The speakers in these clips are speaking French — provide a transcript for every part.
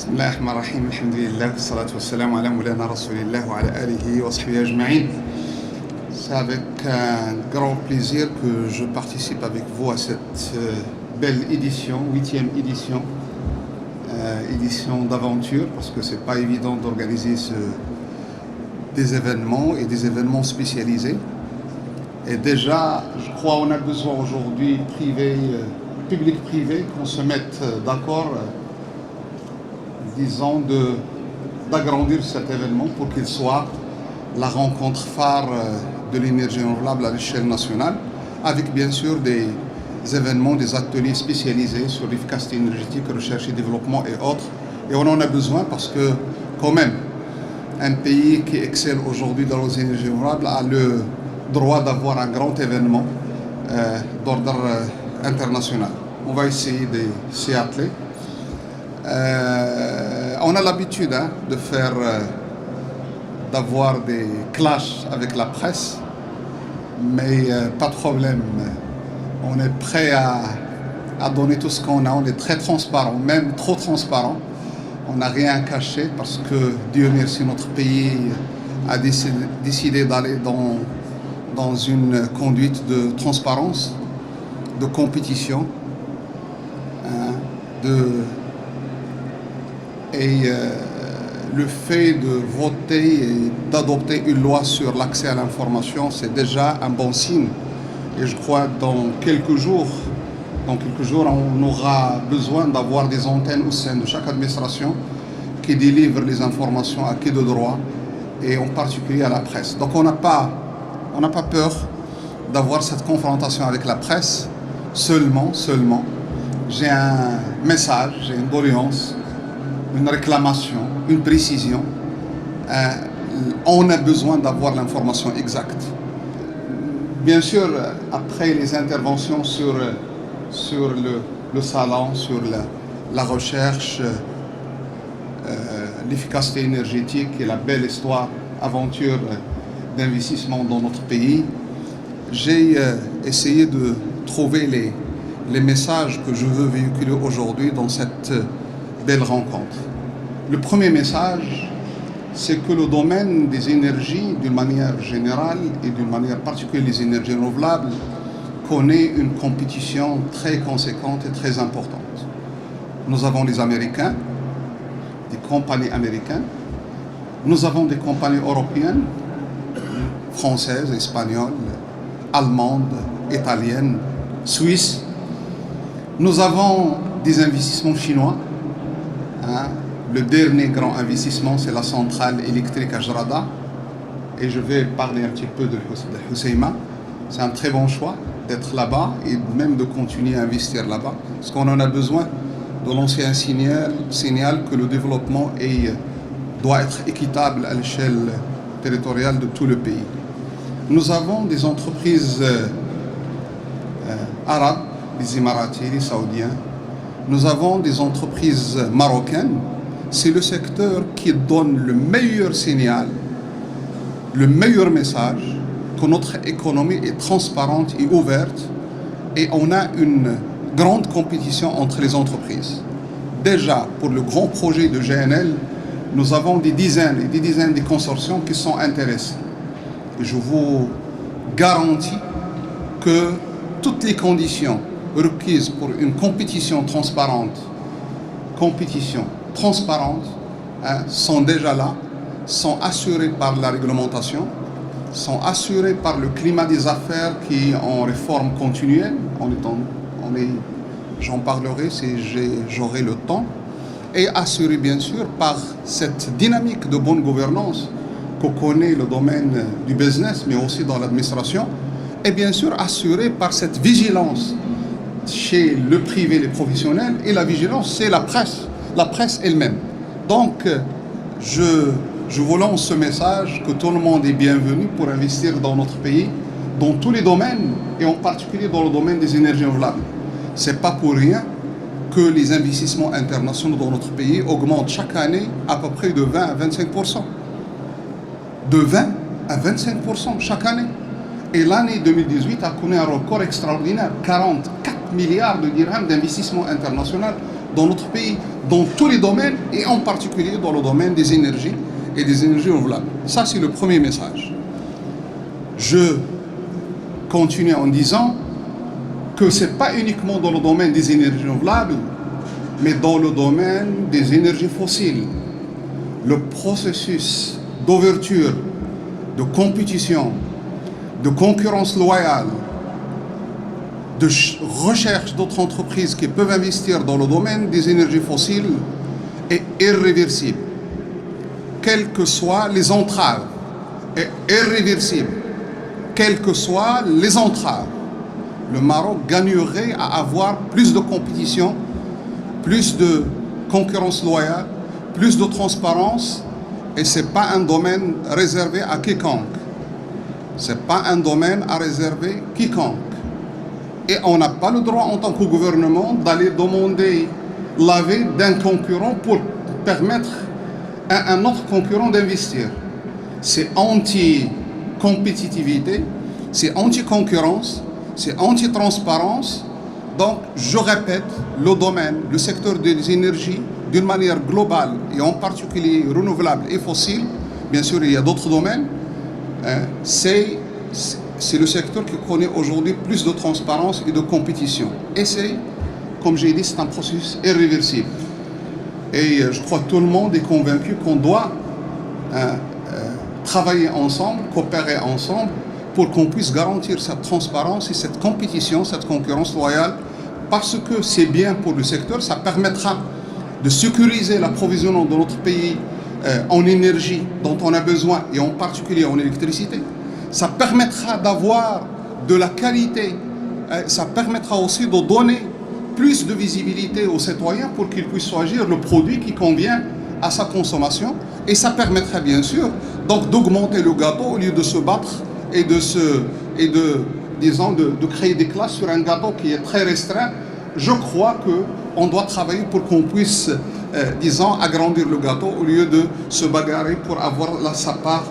بسم الله الرحمن الرحيم الحمد لله والصلاة والسلام على مولانا رسول الله وعلى آله وصحبه أجمعين. C'est avec un grand plaisir que je participe avec vous à cette belle édition, 8e édition, édition d'aventure, parce que c'est pas évident d'organiser des événements et des événements spécialisés. Et déjà, je crois qu'on a besoin aujourd'hui, public-privé, qu'on se mette d'accord, disons, d'agrandir cet événement pour qu'il soit la rencontre phare de l'énergie renouvelable à l'échelle nationale, avec bien sûr des événements, des ateliers spécialisés sur l'efficacité énergétique, recherche et développement et autres. Et on en a besoin parce que, quand même, un pays qui excelle aujourd'hui dans les énergies renouvelables a le droit d'avoir un grand événement d'ordre international. On va essayer de s'y atteler. On a l'habitude d'avoir des clashs avec la presse, mais pas de problème. On est prêt à donner tout ce qu'on a. On est très transparent, même trop transparent. On n'a rien à cacher parce que, Dieu merci, notre pays a décidé d'aller dans une conduite de transparence, de compétition, le fait de voter et d'adopter une loi sur l'accès à l'information, c'est déjà un bon signe. Et je crois que dans quelques jours, on aura besoin d'avoir des antennes au sein de chaque administration qui délivrent les informations à qui de droit, et en particulier à la presse. Donc on n'a pas peur d'avoir cette confrontation avec la presse. Seulement, j'ai un message, j'ai une doléance, une réclamation, une précision. On a besoin d'avoir l'information exacte. Bien sûr, après les interventions sur le salon, sur la recherche, l'efficacité énergétique et la belle histoire, aventure d'investissement dans notre pays, j'ai essayé de trouver les messages que je veux véhiculer aujourd'hui dans cette belle rencontre. Le premier message, c'est que le domaine des énergies, d'une manière générale et d'une manière particulière les énergies renouvelables, connaît une compétition très conséquente et très importante. Nous avons les Américains, des compagnies américaines, nous avons des compagnies européennes, françaises, espagnoles, allemandes, italiennes, suisses. Nous avons des investissements chinois. Le dernier grand investissement, c'est la centrale électrique à Jarada. Et je vais parler un petit peu de Hoceima. C'est un très bon choix d'être là-bas et même de continuer à investir là-bas. Parce qu'on en a besoin de lancer un signal que le développement doit être équitable à l'échelle territoriale de tout le pays. Nous avons des entreprises arabes, les Émiratis, les Saoudiens. Nous avons des entreprises marocaines. C'est le secteur qui donne le meilleur signal, le meilleur message que notre économie est transparente et ouverte, et on a une grande compétition entre les entreprises. Déjà, pour le grand projet de GNL, nous avons des dizaines et des dizaines de consortiums qui sont intéressés. Et je vous garantis que toutes les conditions requises pour une compétition transparente, sont déjà là, sont assurées par la réglementation, sont assurées par le climat des affaires qui est en réforme continuelle. J'en parlerai si j'aurai le temps, et assurées bien sûr par cette dynamique de bonne gouvernance que connaît le domaine du business, mais aussi dans l'administration, et bien sûr assurée par cette vigilance chez le privé, les professionnels, et la vigilance, c'est la presse elle-même. Donc, je vous lance ce message que tout le monde est bienvenu pour investir dans notre pays, dans tous les domaines, et en particulier dans le domaine des énergies renouvelables. C'est pas pour rien que les investissements internationaux dans notre pays augmentent chaque année à peu près de 20 à 25%. De 20 à 25% chaque année. Et l'année 2018 a connu un record extraordinaire, 44 milliards de dirhams d'investissement international dans notre pays, dans tous les domaines, et en particulier dans le domaine des énergies et des énergies renouvelables. Ça, c'est le premier message. Je continue en disant que ce n'est pas uniquement dans le domaine des énergies renouvelables, mais dans le domaine des énergies fossiles. Le processus d'ouverture, de compétition, de concurrence loyale, de recherche d'autres entreprises qui peuvent investir dans le domaine des énergies fossiles est irréversible. Quelles que soient les entraves, est irréversible. Quelles que soient les entraves, le Maroc gagnerait à avoir plus de compétition, plus de concurrence loyale, plus de transparence, et ce n'est pas un domaine réservé à quiconque. Ce n'est pas un domaine à réserver quiconque. Et on n'a pas le droit en tant que gouvernement d'aller demander l'avis d'un concurrent pour permettre à un autre concurrent d'investir. C'est anti-compétitivité, c'est anti-concurrence, c'est anti-transparence. Donc, je répète, le domaine, le secteur des énergies, d'une manière globale, et en particulier renouvelable et fossile, bien sûr, il y a d'autres domaines, c'est le secteur qui connaît aujourd'hui plus de transparence et de compétition. Et c'est, comme j'ai dit, c'est un processus irréversible. Et je crois que tout le monde est convaincu qu'on doit travailler ensemble, coopérer ensemble, pour qu'on puisse garantir cette transparence et cette compétition, cette concurrence loyale, parce que c'est bien pour le secteur, ça permettra de sécuriser l'approvisionnement de notre pays en énergie dont on a besoin, et en particulier en électricité. Ça permettra d'avoir de la qualité, ça permettra aussi de donner plus de visibilité aux citoyens pour qu'ils puissent choisir le produit qui convient à sa consommation, et ça permettra bien sûr donc d'augmenter le gâteau au lieu de se battre et de créer des classes sur un gâteau qui est très restreint. Je crois qu'on doit travailler pour qu'on puisse, agrandir le gâteau au lieu de se bagarrer pour avoir sa part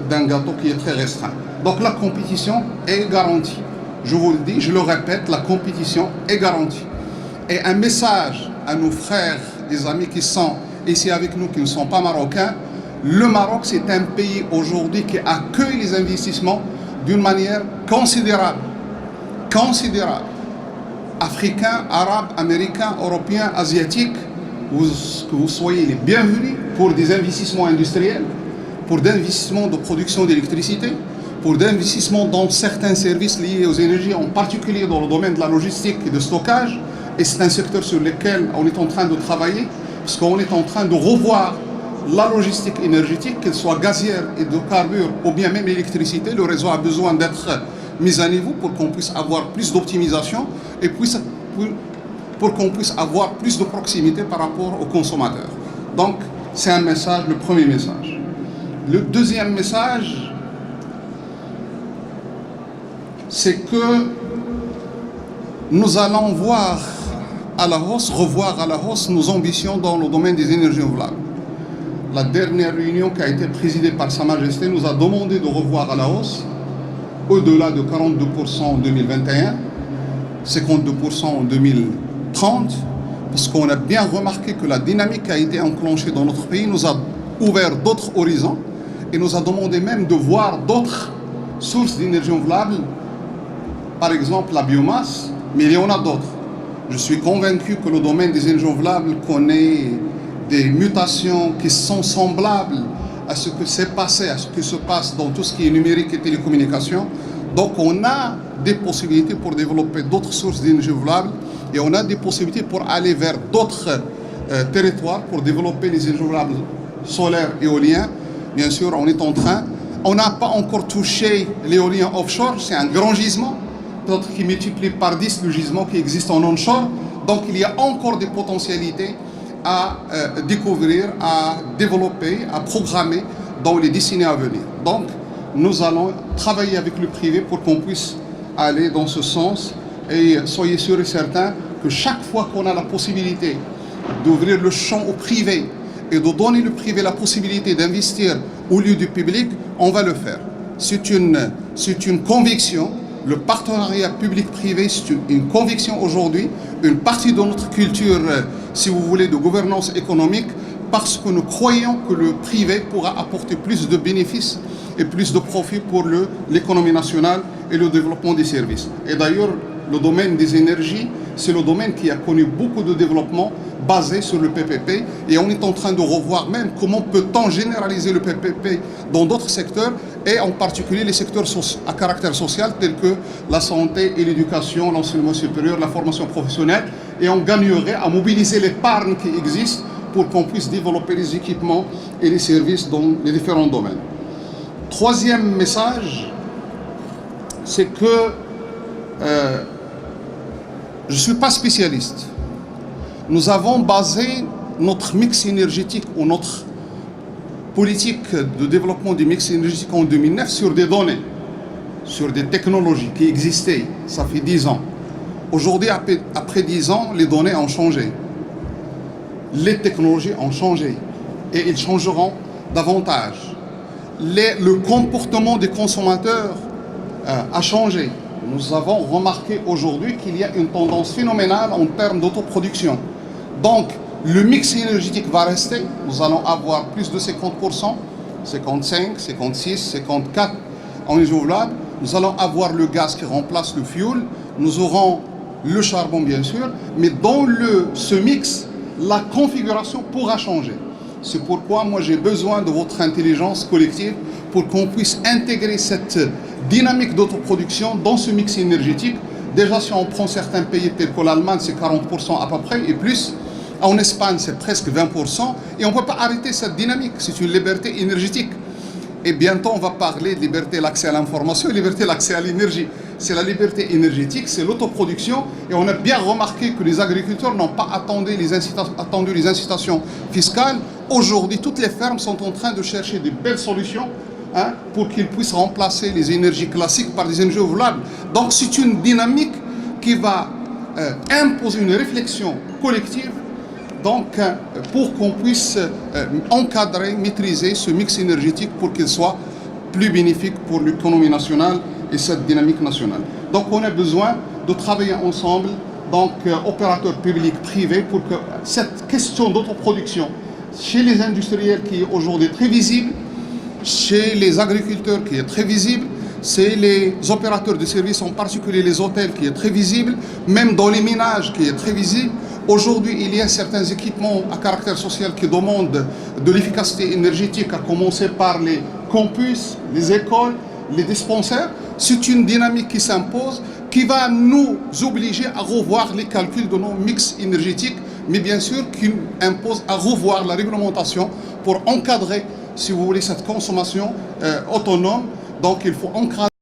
d'un gâteau qui est très restreint. Donc la compétition est garantie. Je vous le dis, je le répète, la compétition est garantie. Et un message à nos frères, des amis qui sont ici avec nous, qui ne sont pas marocains, le Maroc, c'est un pays aujourd'hui qui accueille les investissements d'une manière considérable. Considérable. Africains, arabes, américains, européens, asiatiques, que vous soyez les bienvenus pour des investissements industriels, pour des investissements de production d'électricité, pour des investissements dans certains services liés aux énergies, en particulier dans le domaine de la logistique et de stockage. Et c'est un secteur sur lequel on est en train de travailler, parce qu'on est en train de revoir la logistique énergétique, qu'elle soit gazière et de carbure, ou bien même l'électricité. Le réseau a besoin d'être mis à niveau pour qu'on puisse avoir plus d'optimisation et pour qu'on puisse avoir plus de proximité par rapport aux consommateurs. Donc, c'est un message, le premier message. Le deuxième message, c'est que nous allons revoir à la hausse nos ambitions dans le domaine des énergies renouvelables. La dernière réunion qui a été présidée par Sa Majesté nous a demandé de revoir à la hausse au-delà de 42% en 2021, 52% en 2030, parce qu'on a bien remarqué que la dynamique qui a été enclenchée dans notre pays nous a ouvert d'autres horizons et nous a demandé même de voir d'autres sources d'énergie renouvelable, par exemple la biomasse, mais il y en a d'autres. Je suis convaincu que le domaine des énergies renouvelables connaît des mutations qui sont semblables à ce que s'est passé, à ce qui se passe dans tout ce qui est numérique et télécommunications. Donc on a des possibilités pour développer d'autres sources d'énergie renouvelable et on a des possibilités pour aller vers d'autres territoires pour développer les énergies renouvelables solaires et éoliens. Bien sûr, on n'a pas encore touché l'éolien offshore, c'est un grand gisement, peut-être qui multiplie par 10 le gisement qui existe en onshore. Donc il y a encore des potentialités à découvrir, à développer, à programmer dans les décennies à venir. Donc, nous allons travailler avec le privé pour qu'on puisse aller dans ce sens et soyez sûrs et certains que chaque fois qu'on a la possibilité d'ouvrir le champ au privé et de donner le privé la possibilité d'investir au lieu du public, on va le faire. C'est une conviction le partenariat public-privé, c'est une conviction aujourd'hui, une partie de notre culture, si vous voulez, de gouvernance économique, parce que nous croyons que le privé pourra apporter plus de bénéfices et plus de profits pour l'économie nationale et le développement des services. Et d'ailleurs, le domaine des énergies, c'est le domaine qui a connu beaucoup de développement basé sur le PPP, et on est en train de revoir même comment peut-on généraliser le PPP dans d'autres secteurs, et en particulier les secteurs à caractère social tels que la santé et l'éducation, l'enseignement supérieur, la formation professionnelle, et on gagnerait à mobiliser l'épargne qui existe pour qu'on puisse développer les équipements et les services dans les différents domaines. Troisième message, c'est que je ne suis pas spécialiste. Nous avons basé notre mix énergétique ou notre politique de développement du mix énergétique en 2009 sur des données, sur des technologies qui existaient. Ça fait 10 ans. Aujourd'hui, après 10 ans, les données ont changé. Les technologies ont changé et ils changeront davantage. Le comportement des consommateurs a changé. Nous avons remarqué aujourd'hui qu'il y a une tendance phénoménale en termes d'autoproduction. Donc, le mix énergétique va rester. Nous allons avoir plus de 50%, 55, 56, 54 en renouvelable. Nous allons avoir le gaz qui remplace le fioul. Nous aurons le charbon, bien sûr. Mais dans ce mix, la configuration pourra changer. C'est pourquoi moi j'ai besoin de votre intelligence collective pour qu'on puisse intégrer cette dynamique d'autoproduction dans ce mix énergétique. Déjà, si on prend certains pays tels que l'Allemagne, c'est 40% à peu près et plus. En Espagne, c'est presque 20%. Et on ne peut pas arrêter cette dynamique. C'est une liberté énergétique. Et bientôt, on va parler de liberté l'accès à l'information et liberté l'accès à l'énergie. C'est la liberté énergétique, c'est l'autoproduction. Et on a bien remarqué que les agriculteurs n'ont pas attendu les incitations fiscales. Aujourd'hui, toutes les fermes sont en train de chercher de belles solutions pour qu'ils puissent remplacer les énergies classiques par des énergies renouvelables. Donc, c'est une dynamique qui va imposer une réflexion collective. Donc, pour qu'on puisse encadrer, maîtriser ce mix énergétique pour qu'il soit plus bénéfique pour l'économie nationale et cette dynamique nationale. Donc, on a besoin de travailler ensemble, donc opérateurs publics, privés, pour que cette question d'autoproduction chez les industriels qui est aujourd'hui très visible, chez les agriculteurs qui est très visible, c'est les opérateurs de services, en particulier les hôtels, qui est très visible, même dans les ménages qui est très visible. Aujourd'hui, il y a certains équipements à caractère social qui demandent de l'efficacité énergétique, à commencer par les campus, les écoles, les dispensaires. C'est une dynamique qui s'impose, qui va nous obliger à revoir les calculs de nos mix énergétiques, mais bien sûr qui impose à revoir la réglementation pour encadrer, si vous voulez, cette consommation autonome. Donc il faut encadrer